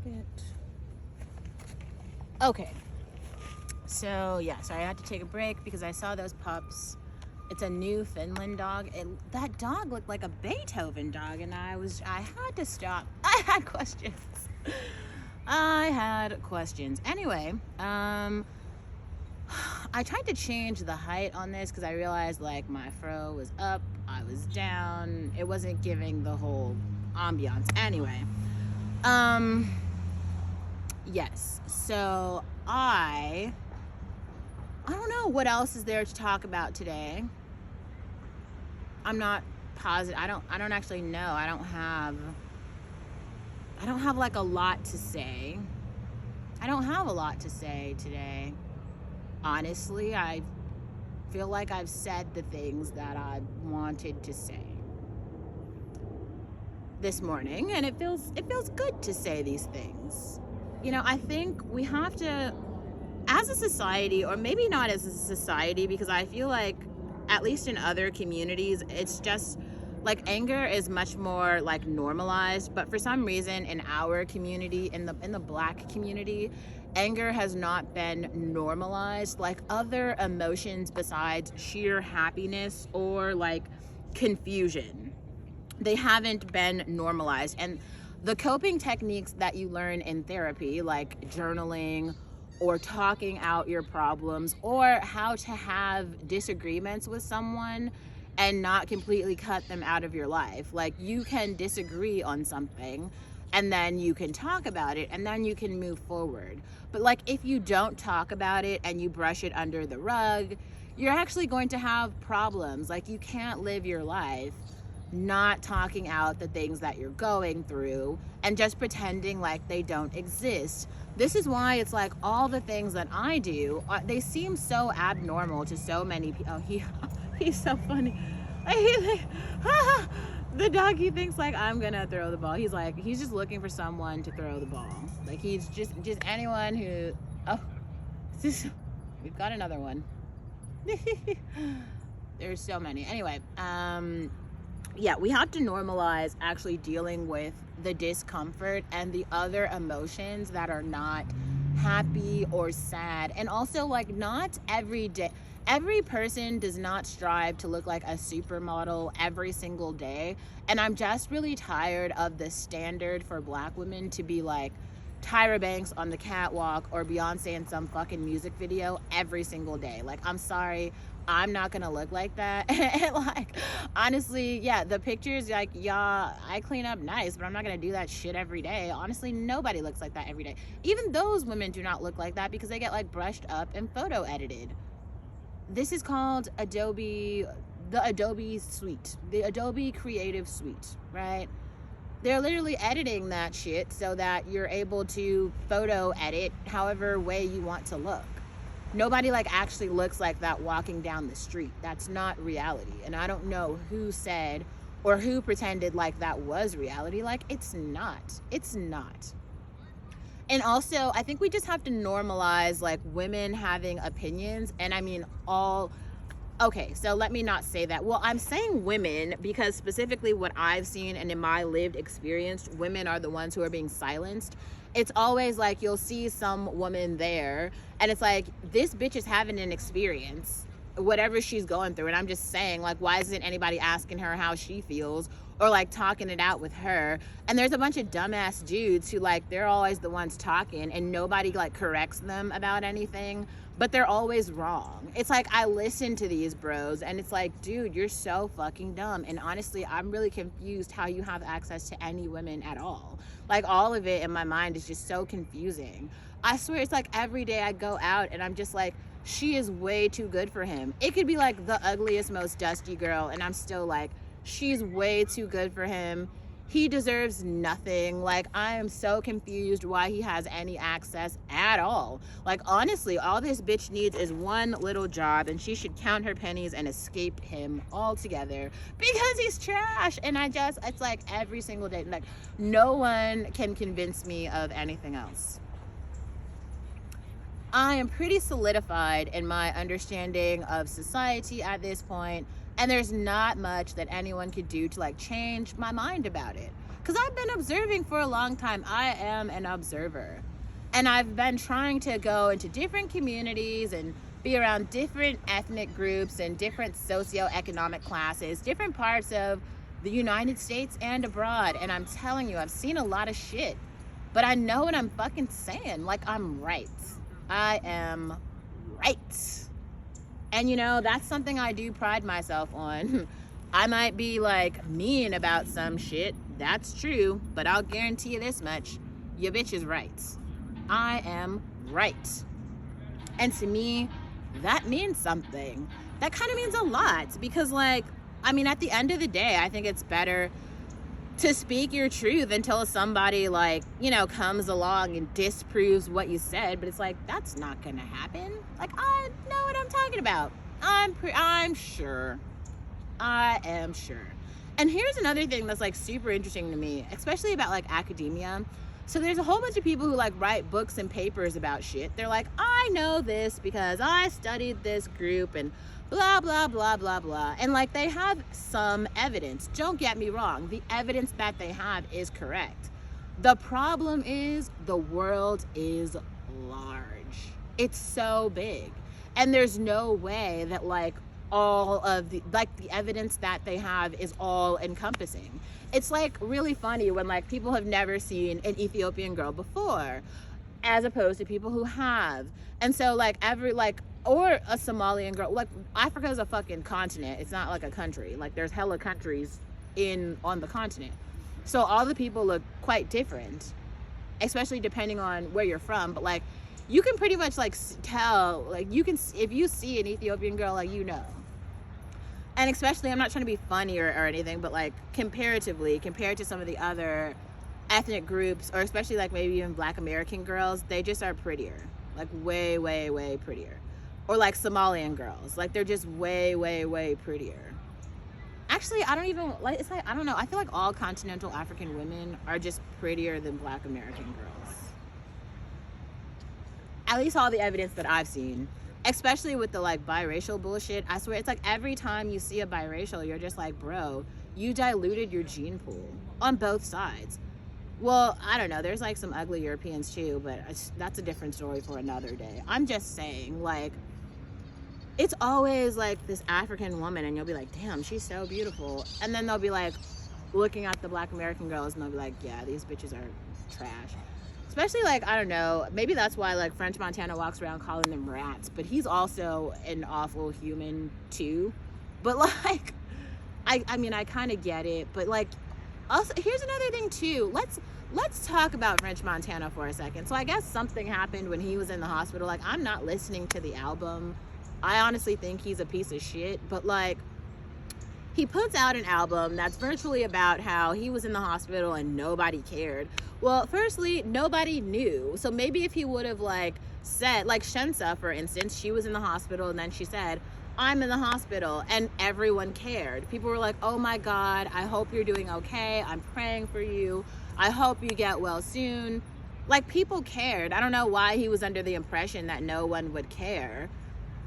second. Okay. So, yeah, sorry, I had to take a break because I saw those pups. It's a Newfoundland dog. That dog looked like a Beethoven dog, and I had to stop. I had questions. Anyway, I tried to change the height on this because I realized like my fro was up, I was down. It wasn't giving the whole ambiance. Anyway, yes. So I don't know what else is there to talk about today. I'm not positive. I don't actually know. I don't have like a lot to say. I don't have a lot to say today. Honestly, I feel like I've said the things that I wanted to say this morning, and it feels good to say these things. You know, I think we have to, as a society, or maybe not as a society, because I feel like at least in other communities, it's just like anger is much more like normalized, but for some reason in our community, in the Black community, anger has not been normalized. Like other emotions besides sheer happiness or like confusion, they haven't been normalized. And the coping techniques that you learn in therapy, like journaling or talking out your problems, or how to have disagreements with someone and not completely cut them out of your life. Like you can disagree on something and then you can talk about it and then you can move forward. But like if you don't talk about it and you brush it under the rug, you're actually going to have problems. Like you can't live your life not talking out the things that you're going through and just pretending like they don't exist. This is why it's like all the things that I do, they seem so abnormal to so many people. Oh, he's so funny. The dog, he thinks like I'm gonna throw the ball. He's just looking for someone to throw the ball. Like he's just anyone who, we've got another one. There's so many. Anyway, yeah, we have to normalize actually dealing with the discomfort and the other emotions that are not happy or sad. And also, like, not every day. Every person does not strive to look like a supermodel every single day. And I'm just really tired of the standard for Black women to be like Tyra Banks on the catwalk or Beyonce in some fucking music video every single day. Like, I'm sorry, I'm not gonna look like that. And like, honestly, yeah, the pictures, like, yeah, I clean up nice, but I'm not gonna do that shit every day. Honestly, nobody looks like that every day. Even those women do not look like that because they get like brushed up and photo edited. This is called the Adobe Suite, the Adobe Creative Suite, right? They're literally editing that shit so that you're able to photo edit however way you want to look. Nobody like actually looks like that walking down the street. That's not reality. And I don't know who said or who pretended like that was reality. Like, it's not. It's not. And also, I think we just have to normalize like women having opinions. And I mean okay, so let me not say that. Well, I'm saying women because specifically what I've seen and in my lived experience, women are the ones who are being silenced. It's always like you'll see some woman there and it's like, this bitch is having an experience, whatever she's going through. And I'm just saying, like, why isn't anybody asking her how she feels or like talking it out with her? And there's a bunch of dumbass dudes who like, they're always the ones talking and nobody like corrects them about anything, but they're always wrong. It's like, I listen to these bros and it's like, dude, you're so fucking dumb. And honestly, I'm really confused how you have access to any women at all. Like, all of it in my mind is just so confusing. I swear, it's like every day I go out and I'm just like, she is way too good for him. It could be like the ugliest, most dusty girl and I'm still like, she's way too good for him. He deserves nothing. Like, I am so confused why he has any access at all. Like, honestly, all this bitch needs is one little job and she should count her pennies and escape him altogether because he's trash. And it's like every single day, like, no one can convince me of anything else. I am pretty solidified in my understanding of society at this point. And there's not much that anyone could do to like change my mind about it. Because I've been observing for a long time. I am an observer. And I've been trying to go into different communities and be around different ethnic groups and different socioeconomic classes, different parts of the United States and abroad. And I'm telling you, I've seen a lot of shit. But I know what I'm fucking saying. Like, I'm right. I am right. And you know, that's something I do pride myself on. I might be like mean about some shit. That's true. But I'll guarantee you this much. Your bitch is right. I am right. And to me, that means something. That kind of means a lot. Because like, I mean, at the end of the day, I think it's better to speak your truth until somebody like, you know, comes along and disproves what you said. But it's like, that's not gonna happen. Like, I know what I'm talking about. I'm sure. I am sure. And here's another thing that's like super interesting to me, especially about like academia. So there's a whole bunch of people who like write books and papers about shit. They're like, I know this because I studied this group and blah, blah, blah, blah, blah. And like, they have some evidence. Don't get me wrong. The evidence that they have is correct. The problem is the world is large. It's so big. And there's no way that like all of the, like the evidence that they have is all encompassing. It's like really funny when like people have never seen an Ethiopian girl before, as opposed to people who have. And so like or a Somalian girl, like Africa is a fucking continent. It's not like a country. Like there's hella countries on the continent. So all the people look quite different, especially depending on where you're from. But like, you can pretty much like tell, like you can, if you see an Ethiopian girl, like, you know. And especially, I'm not trying to be funny or anything, but like comparatively, compared to some of the other ethnic groups, or especially like maybe even Black American girls, they just are prettier, like way, way, way prettier. Or like Somalian girls, like they're just way, way, way prettier. Actually, I don't even, like, it's like, I don't know, I feel like all continental African women are just prettier than Black American girls. At least all the evidence that I've seen, especially with the like biracial bullshit. I swear, it's like every time you see a biracial, you're just like, bro, you diluted your gene pool on both sides. Well, I don't know, there's like some ugly Europeans too, but that's a different story for another day. I'm just saying, like, it's always like this African woman and you'll be like, damn, she's so beautiful. And then they'll be like looking at the Black American girls and they'll be like, yeah, these bitches are trash. Especially like, I don't know, maybe that's why like French Montana walks around calling them rats, but he's also an awful human too. But like, I mean, I kind of get it, but like, also, here's another thing too. Let's talk about French Montana for a second. So I guess something happened when he was in the hospital. Like, I'm not listening to the album. I honestly think he's a piece of shit, but like, he puts out an album that's virtually about how he was in the hospital and nobody cared. Well, firstly, nobody knew. So maybe if he would have like said, like Shensa, for instance, she was in the hospital and then she said, I'm in the hospital, and everyone cared. People were like, oh my God, I hope you're doing okay. I'm praying for you. I hope you get well soon. Like, people cared. I don't know why he was under the impression that no one would care.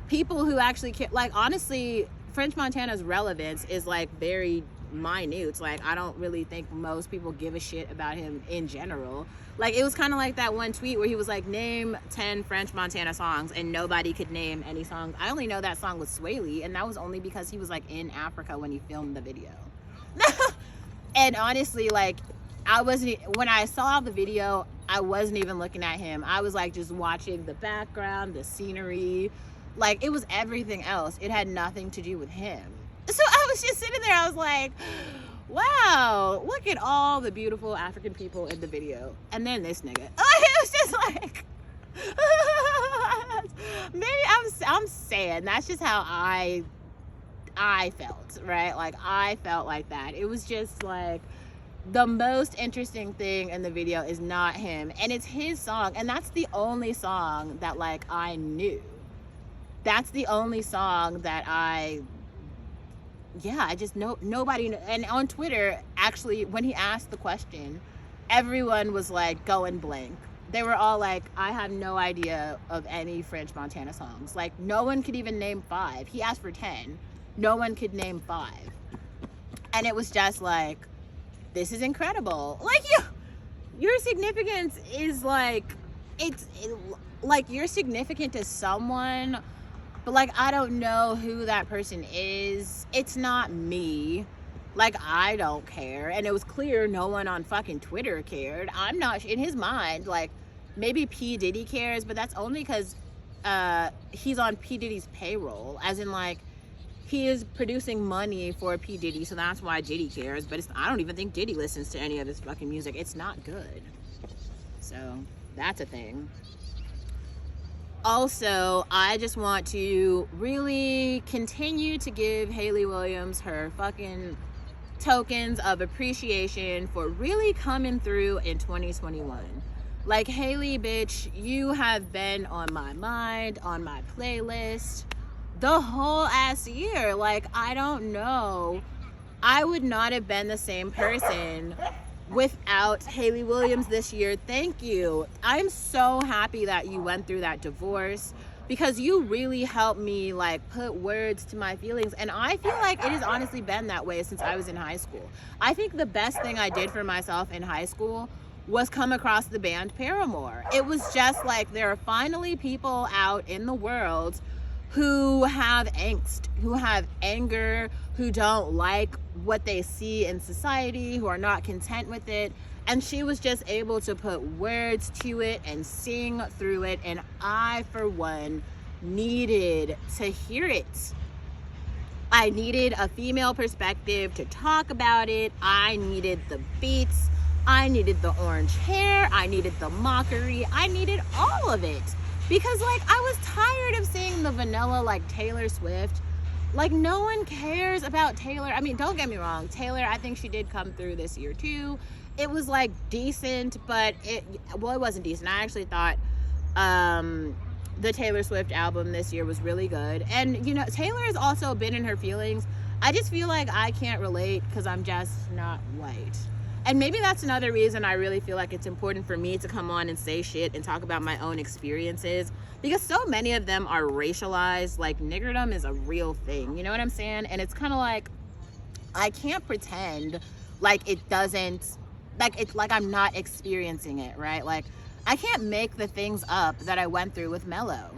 People who actually care, like, honestly, French Montana's relevance is like very minute. It's like, I don't really think most people give a shit about him in general. Like, it was kind of like that one tweet where he was like, name 10 French Montana songs, and nobody could name any songs. I only know that song was Sway Lee, and that was only because he was like in Africa when he filmed the video. And honestly, like, when I saw the video, I wasn't even looking at him. I was like just watching the background, the scenery. Like, it was everything else. It had nothing to do with him. So I was just sitting there, I was like, wow, look at all the beautiful African people in the video. And then this nigga. It was just like, maybe I'm saying that's just how I felt, right? Like, I felt like that. It was just like, the most interesting thing in the video is not him, and it's his song, and that's the only song that like I knew. That's the only song that I just know. Nobody, and on Twitter, actually, when he asked the question, everyone was like going blank. They were all like, I have no idea of any French Montana songs. Like, no one could even name 5. He asked for 10. no one could name 5. And it was just like, this is incredible. Like, your significance is like, like you're significant to someone, but like, I don't know who that person is. It's not me. Like, I don't care. And it was clear no one on fucking Twitter cared. I'm not, in his mind, like, maybe P. Diddy cares, but that's only because he's on P. Diddy's payroll. As in, like, he is producing money for P. Diddy, so that's why Diddy cares. But I don't even think Diddy listens to any of his fucking music. It's not good. So, that's a thing. Also, I just want to really continue to give Hayley Williams her fucking tokens of appreciation for really coming through in 2021. Like, Hayley, bitch, you have been on my mind, on my playlist the whole ass year. Like, I don't know. I would not have been the same person without Hayley Williams this year. Thank you. I'm so happy that you went through that divorce, because you really helped me like put words to my feelings. And I feel like it has honestly been that way since I was in high school. I think the best thing I did for myself in high school was come across the band Paramore. It was just like, there are finally people out in the world who have angst, who have anger, who don't like what they see in society, who are not content with it. And she was just able to put words to it and sing through it. And I, for one, needed to hear it. I needed a female perspective to talk about it. I needed the beats. I needed the orange hair. I needed the mockery. I needed all of it. Because, like, I was tired of seeing the vanilla, like, Taylor Swift. Like, no one cares about Taylor. I mean, don't get me wrong. Taylor, I think she did come through this year, too. It was, like, decent, but it wasn't decent. I actually thought the Taylor Swift album this year was really good. And, you know, Taylor has also been in her feelings. I just feel like I can't relate because I'm just not white. And maybe that's another reason I really feel like it's important for me to come on and say shit and talk about my own experiences, because so many of them are racialized. Like, niggerdom is a real thing, you know what I'm saying? And it's kind of like, I can't pretend like it doesn't, like, it's like I'm not experiencing it, right? Like, I can't make the things up that I went through with Mello.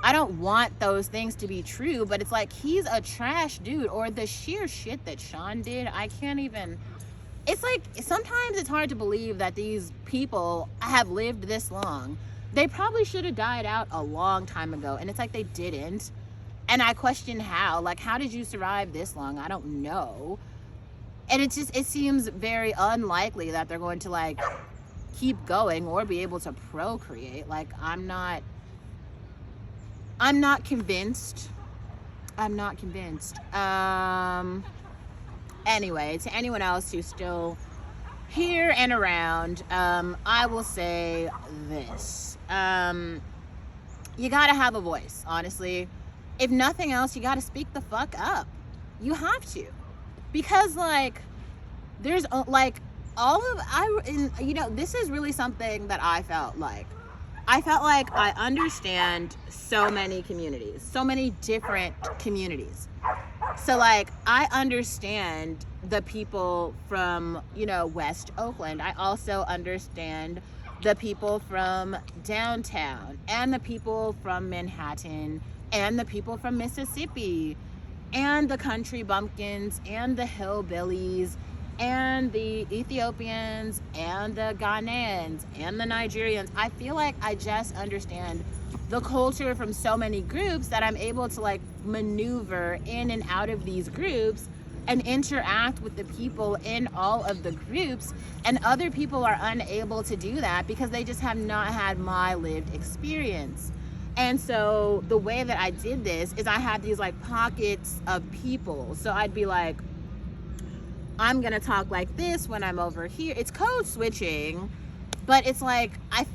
I don't want those things to be true, but it's like, he's a trash dude. Or the sheer shit that Sean did, I can't even. It's like, sometimes it's hard to believe that these people have lived this long. They probably should have died out a long time ago. And it's like, they didn't. And I question how. Like, how did you survive this long? I don't know. And it seems very unlikely that they're going to, like, keep going or be able to procreate. Like, I'm not convinced. I'm not convinced. Anyway, to anyone else who's still here and around, I will say this. You gotta have a voice, honestly. If nothing else, you gotta speak the fuck up. You have to. Because, like, there's, like, you know, this is really something that I felt like. I felt like I understand so many communities, so many different communities. So, like, I understand the people from, you know, West Oakland. I also understand the people from downtown, and the people from Manhattan, and the people from Mississippi, and the country bumpkins, and the hillbillies, and the Ethiopians, and the Ghanaians, and the Nigerians. I feel like I just understand the culture from so many groups that I'm able to, like, maneuver in and out of these groups and interact with the people in all of the groups. And other people are unable to do that because they just have not had my lived experience. And so the way that I did this is I had these, like, pockets of people. So I'd be like, I'm gonna talk like this when I'm over here. It's code switching, but it's like,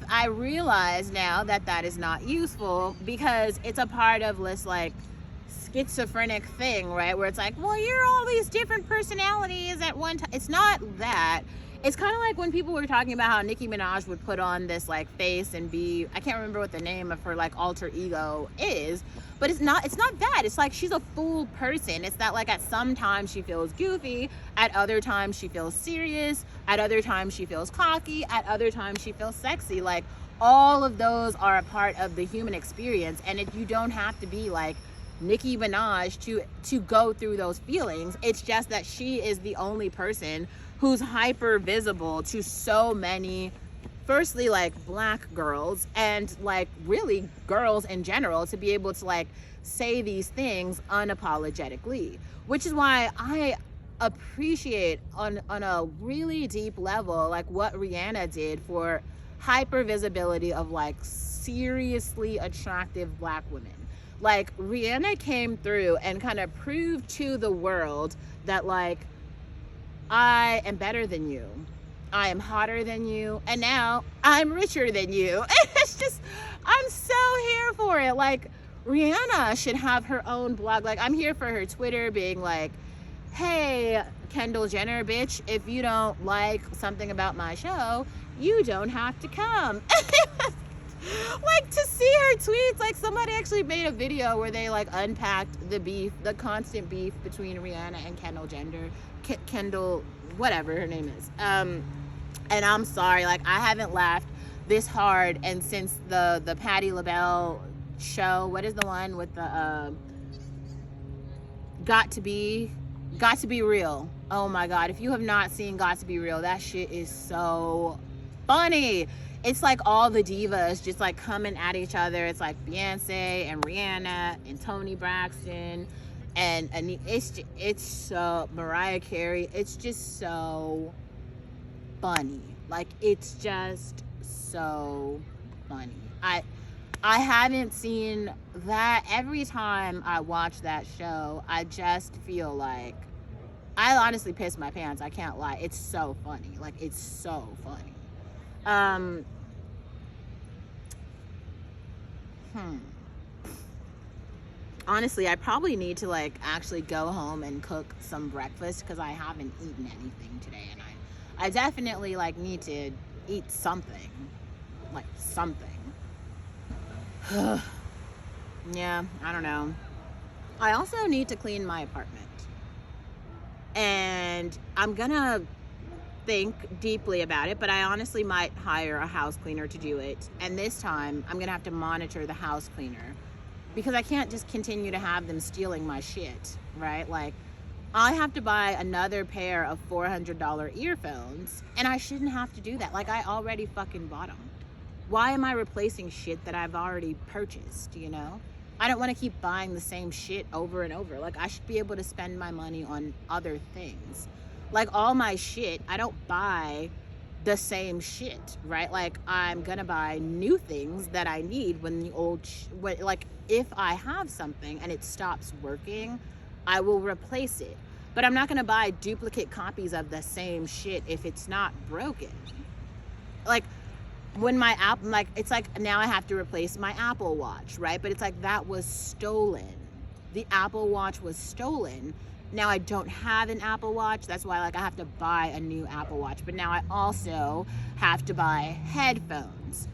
I realize now that that is not useful, because it's a part of this, like, schizophrenic thing, right? Where it's like, well, you're all these different personalities at one time. It's not that. It's kind of like when people were talking about how Nicki Minaj would put on this like face and be, I can't remember what the name of her like alter ego is, but it's not that. It's like she's a full person. It's that like at some times she feels goofy, at other times she feels serious, at other times she feels cocky, at other times she feels sexy. Like all of those are a part of the human experience, and you don't have to be like Nicki Minaj to go through those feelings. It's just that she is the only person who's hyper visible to so many, firstly like black girls and like really girls in general, to be able to like say these things unapologetically, which is why I appreciate on a really deep level like what Rihanna did for hyper visibility of like seriously attractive black women. Like Rihanna came through and kind of proved to the world that like, I am better than you, I am hotter than you, and now I'm richer than you. It's just, I'm so here for it. Like Rihanna should have her own blog. Like I'm here for her Twitter being like, hey Kendall Jenner bitch, if you don't like something about my show, you don't have to come. Like to see her tweets, like somebody actually made a video where they like unpacked the beef, the constant beef between Rihanna and Kendall Jenner, Kendall, whatever her name is. And I'm sorry, like I haven't laughed this hard and since the Patti LaBelle show. What is the one with the Got to Be Real? Oh my God, if you have not seen Got to Be Real, that shit is so funny. It's like all the divas just like coming at each other. It's like Beyonce and Rihanna and Toni Braxton and it's so Mariah Carey. It's just so funny. Like it's just so funny. I haven't seen that. Every time I watch that show, I just feel like I honestly piss my pants. I can't lie. It's so funny. Like it's so funny. Honestly, I probably need to like actually go home and cook some breakfast because I haven't eaten anything today, and I definitely like need to eat something, like something. Yeah, I don't know. I also need to clean my apartment, and I'm gonna think deeply about it, but I honestly might hire a house cleaner to do it. And this time I'm gonna have to monitor the house cleaner because I can't just continue to have them stealing my shit, right? Like I have to buy another pair of $400 earphones, and I shouldn't have to do that. Like I already fucking bought them. Why am I replacing shit that I've already purchased, you know? I don't want to keep buying the same shit over and over. Like I should be able to spend my money on other things. Like all my shit, I don't buy the same shit, right? Like I'm gonna buy new things that I need when the old like if I have something and it stops working, I will replace it. But I'm not gonna buy duplicate copies of the same shit if it's not broken. Like when my app, like it's like now I have to replace my Apple Watch, right? But it's like that was stolen. The Apple Watch was stolen. Now I don't have an Apple Watch. That's why like I have to buy a new Apple Watch. But now I also have to buy headphones.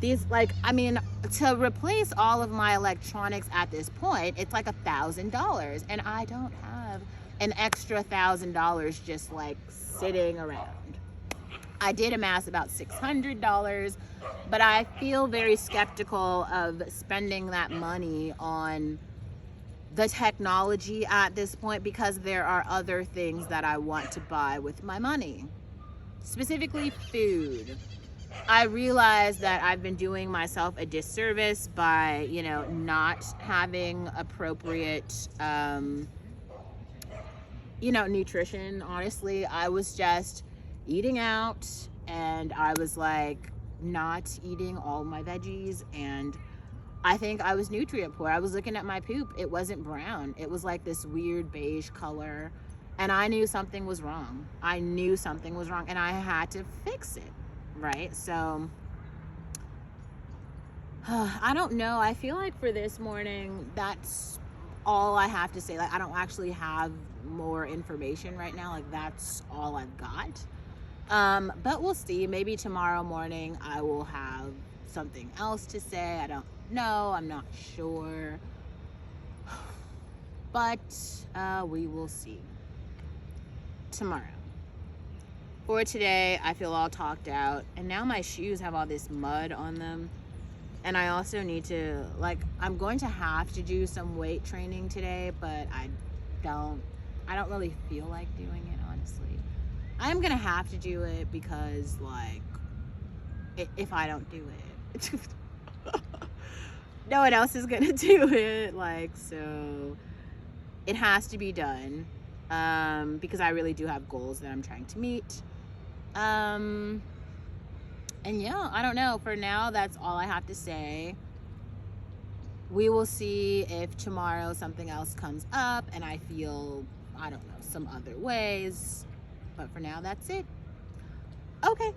These like, I mean, to replace all of my electronics at this point, it's like $1,000. And I don't have an extra $1,000 just like sitting around. I did amass about $600, but I feel very skeptical of spending that money on the technology at this point because there are other things that I want to buy with my money, specifically food. I realize that I've been doing myself a disservice by, you know, not having appropriate, you know, nutrition. Honestly, I was just eating out and I was like not eating all my veggies, and I think I was nutrient poor. I was looking at my poop. It wasn't brown. It was like this weird beige color, and I knew something was wrong. I knew something was wrong and I had to fix it, right? So I don't know. I feel like for this morning, that's all I have to say. Like I don't actually have more information right now. Like that's all I've got. But we'll see. Maybe tomorrow morning I will have something else to say. I don't know. I'm not sure. But we will see tomorrow. For today, I feel all talked out. And now my shoes have all this mud on them. And I also need to, like, I'm going to have to do some weight training today, but I don't really feel like doing it, honestly. I'm gonna have to do it because, like, if I don't do it, no one else is gonna do it. Like, so it has to be done, because I really do have goals that I'm trying to meet. And yeah, I don't know. For now, that's all I have to say. We will see if tomorrow something else comes up and I feel, I don't know, some other ways. But for now, that's it. Okay.